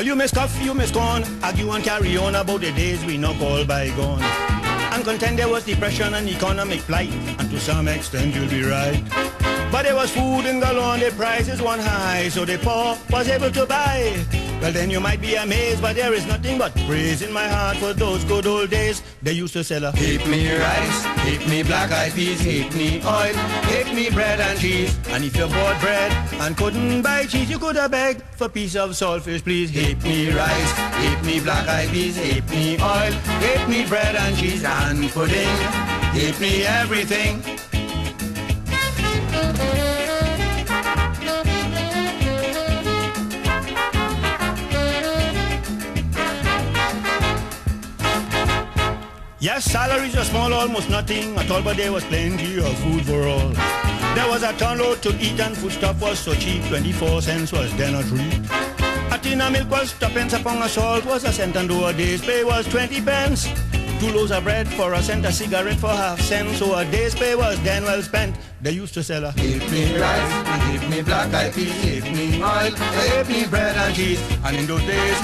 Well, you may scoff, you may scorn, argue and carry on about the days we now call bygone. And contend there was depression and economic plight, and to some extent you'll be right. But there was food in galore, the prices were high, so the poor was able to buy. Well, then you might be amazed, but there is nothing but praise in my heart for those good old days. They used to sell a Hapeny rice, Hapeny black-eyed peas, Hapeny oil, Hapeny bread and cheese. And if you bought bread and couldn't buy cheese, you could have begged for a piece of saltfish, please. Hapeny rice, Hapeny black-eyed peas, Hapeny oil, Hapeny bread and cheese and pudding, Hapeny everything. Yes, salaries were small, almost nothing at all, but there was plenty of food for all. There was a ton load to eat and foodstuff was so cheap, 24 cents was then a treat. A tin of milk was 2 pence, a pound of salt was a cent, and though a day's pay was 20 pence. 2 loaves of bread for a cent, a cigarette for half cent, so a day's pay was then well spent. They used to sell a Hapeny rice, Hapeny black-eyed peas, Hapeny oil, Hapeny bread and cheese. And in those days,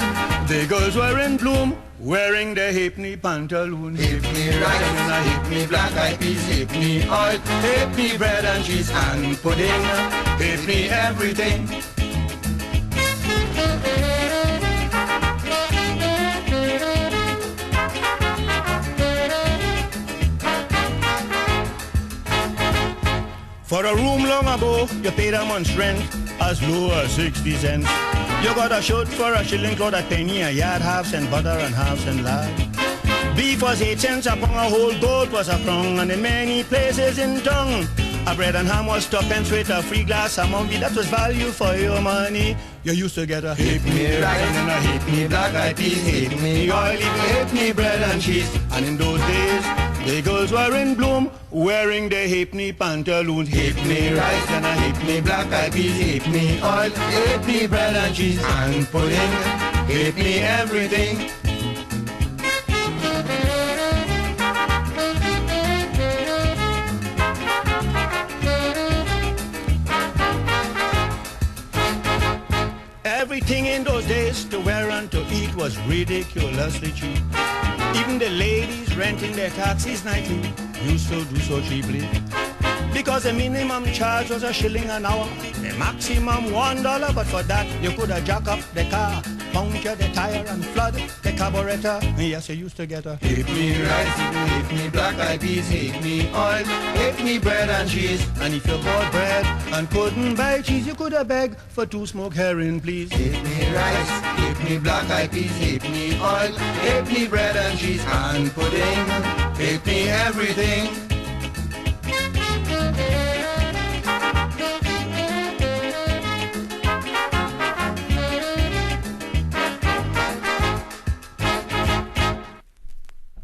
the girls were in bloom, wearing their Hapeny pantaloons. Hapeny rice, Hapeny black-eyed peas, Hapeny oil, Hapeny bread and cheese and pudding, Hapeny everything. For a room long ago, you paid a month's rent as low as 60 cents. You got a shirt for a shilling, cloth a penny a yard, half-cent butter and half-cent lard. Beef was 8 cents a pound, a whole goat was a crown, and in many places in town, a bread and ham was 2 pence with a free glass of Mumby. That was value for your money. You used to get a Hapeny rice and a Hapeny black-eyed peas, Hapeny oil, Hapeny bread and cheese. And in those days, the girls were in bloom, wearing their Hapeny pantaloons. Hapeny rice and a Hapeny black-eyed peas, Hapeny oil, Hapeny bread and cheese and pudding, Hapeny everything. Everything in those days to wear and to eat was ridiculously cheap. Even the ladies renting their taxis nightly used to do so cheaply. Because the minimum charge was a shilling an hour, the maximum $1, but for that you could have jack up the car, puncture the tire and flood the carburetor. Yes, you used to get a Hapeny rice, Hapeny black-eyed peas, Hapeny oil, Hapeny bread and cheese. And if you bought bread and couldn't buy cheese, you could have begged for 2 smoked herring, please. Hapeny rice, Hapeny black-eyed peas, Hapeny oil, Hapeny bread and cheese and pudding, Hapeny everything.